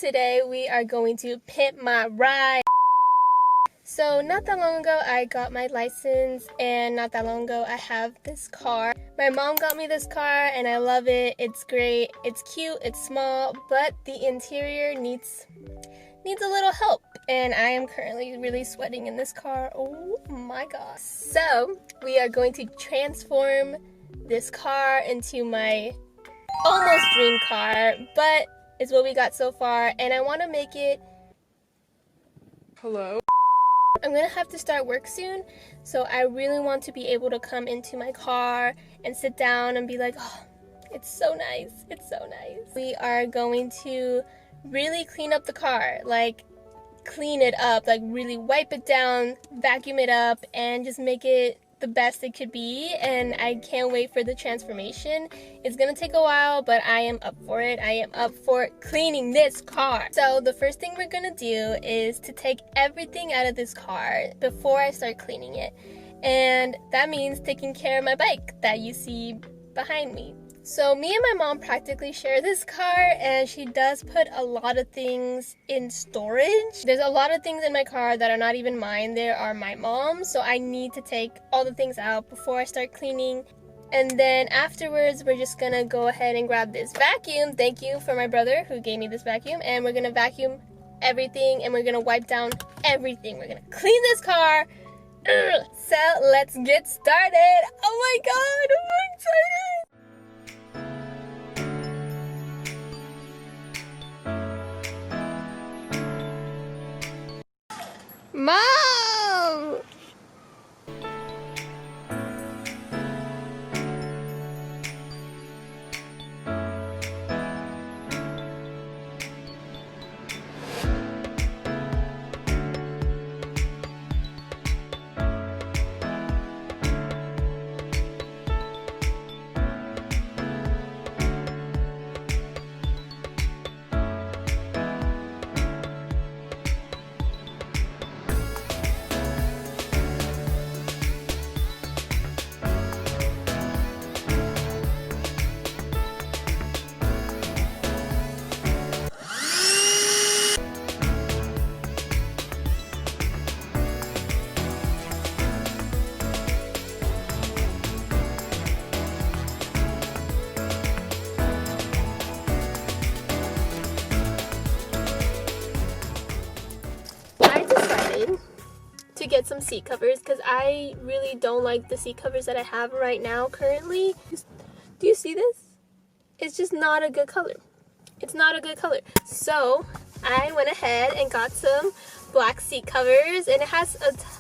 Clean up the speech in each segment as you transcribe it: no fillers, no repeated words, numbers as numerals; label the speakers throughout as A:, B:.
A: today we are going to pimp my ride. So not that long ago I got my license, and not that long ago I have this car. My mom got me this car and I love it. It's great, it's cute, it's small, but the interior needs a little help, and I am currently really sweating in this car. Oh my gosh. So we are going to transform this car into my almost dream car, but it's what we got so far, and I want to make it...
B: Hello?
A: I'm gonna have to start work soon, so I really want to be able to come into my car and sit down and be like, oh, it's so nice, it's so nice. We are going to really clean up the car, like clean it up, like really wipe it down, vacuum it up, and just make it the best it could be. And I can't wait for the transformation. It's gonna take a while, but I am up for it. I am up for cleaning this car. So the first thing we're gonna do is to take everything out of this car before I start cleaning it, and that means taking care of my bike that you see behind me. So me and my mom practically share this car, and she does put a lot of things in storage. There's a lot of things in my car that are not even mine. They are my mom's, so I need to take all the things out before I start cleaning. And then afterwards, we're just gonna go ahead and grab this vacuum. Thank you for my brother who gave me this vacuum. And we're gonna vacuum everything, and we're gonna wipe down everything. We're gonna clean this car. So let's get started. Oh my god, I'm so excited. Mom! To get some seat covers because I really don't like the seat covers that I have right now currently. Do you see this? It's just not a good color. It's not a good color. So I went ahead and got some black seat covers, and it has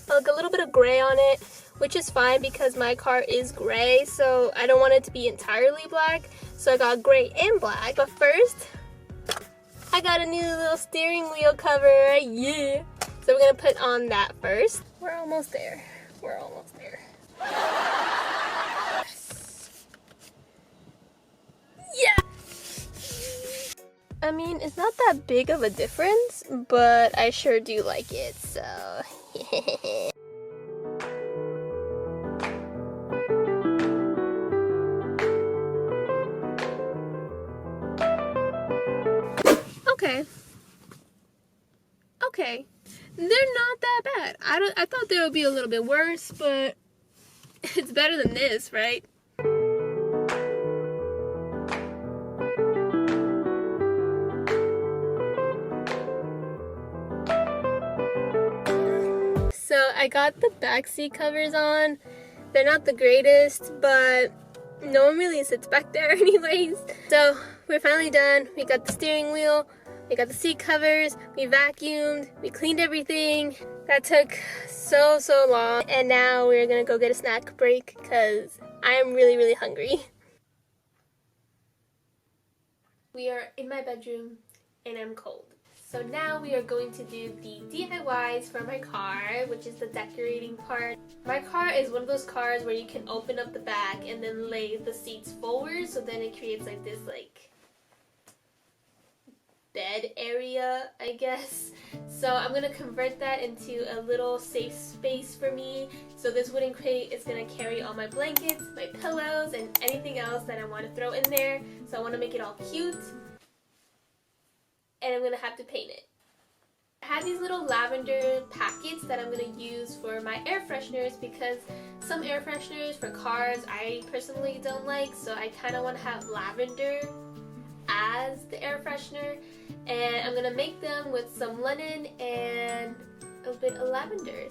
A: like a little bit of gray on it, which is fine because my car is gray, so I don't want it to be entirely black. So I got gray and black. But first, I got a new little steering wheel cover. Yeah. So we're gonna put on that first. We're almost there. We're almost there. Yeah! I mean, it's not that big of a difference, but I sure do like it, so... Okay. Okay. They're not that bad. I thought they would be a little bit worse, but it's better than this, right? So I got the back seat covers on. They're not the greatest, but no one really sits back there anyways. So we're finally done. We got the steering wheel. We got the seat covers, we vacuumed, we cleaned everything. That took so long. And now we're gonna go get a snack break because I am really hungry. We are in my bedroom and I'm cold. So now we are going to do the DIYs for my car, which is the decorating part. My car is one of those cars where you can open up the back and then lay the seats forward, so then it creates like this bed area, I guess. So I'm gonna convert that into a little safe space for me. So this wooden crate is gonna carry all my blankets, my pillows, and anything else that I want to throw in there. So I want to make it all cute. and I'm gonna have to paint it. I have these little lavender packets that I'm going to use for my air fresheners because some air fresheners for cars I personally don't like, so I kind of want to have lavender as the air freshener, and I'm going to make them with some lemon and a bit of lavender.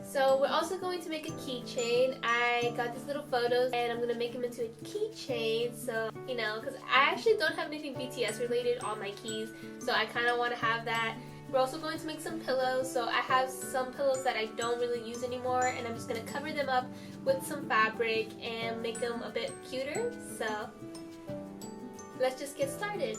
A: So we're also going to make a keychain. I got these little photos and I'm going to make them into a keychain, so you know, because I actually don't have anything BTS related on my keys, so I kind of want to have that. We're also going to make some pillows, so I have some pillows that I don't really use anymore, and I'm just going to cover them up with some fabric and make them a bit cuter. So let's just get started.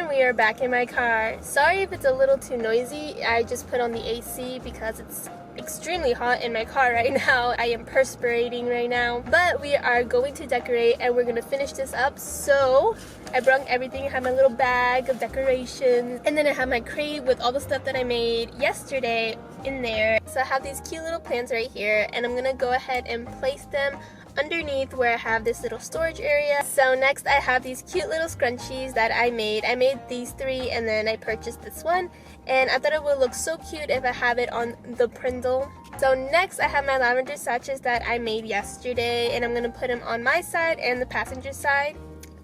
A: We are back in my car. Sorry if it's a little too noisy. I just put on the AC because it's extremely hot in my car right now. I am perspiring right now. But we are going to decorate and we're going to finish this up. So I brought everything. I have my little bag of decorations. And then I have my crate with all the stuff that I made yesterday in there. So I have these cute little plants right here. And I'm going to go ahead and place them underneath where I have this little storage area. So next I have these cute little scrunchies that I made. I made these 3 and then I purchased this one. And I thought it would look so cute if I have it on the prindle. So next I have my lavender sachets that I made yesterday. And I'm going to put them on my side and the passenger side.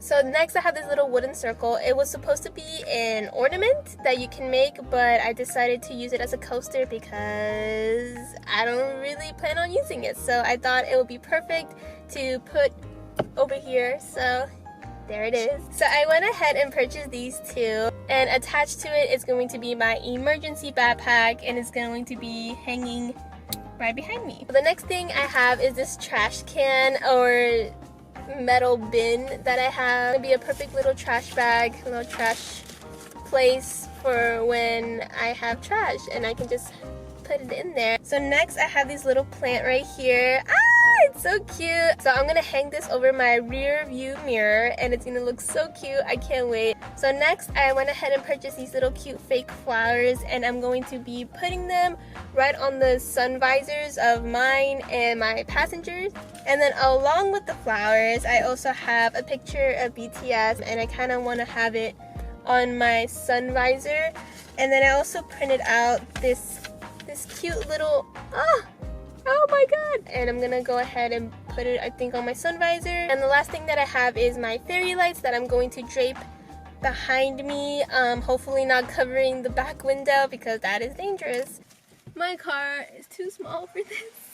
A: So next I have this little wooden circle. It was supposed to be an ornament that you can make, but I decided to use it as a coaster because I don't really plan on using it. So I thought it would be perfect to put over here. So there it is. So I went ahead and purchased these 2, and attached to it is going to be my emergency backpack, and it's going to be hanging right behind me. The next thing I have is this trash can or metal bin that I have. It'll be a perfect little trash bag, a little trash place for when I have trash, and I can just put it in there. So next I have this little plant right here. It's so cute. So I'm gonna hang this over my rear view mirror, and it's gonna look so cute. I can't wait. So next I went ahead and purchased these little cute fake flowers, and I'm going to be putting them right on the sun visors of mine and my passengers. And then along with the flowers, I also have a picture of BTS, and I kind of want to have it on my sun visor. And then I also printed out this cute little oh my god, and I'm gonna go ahead and put put it, I think, on my sun visor. And the last thing that I have is my fairy lights that I'm going to drape behind me, hopefully not covering the back window because that is dangerous. My car is too small for this.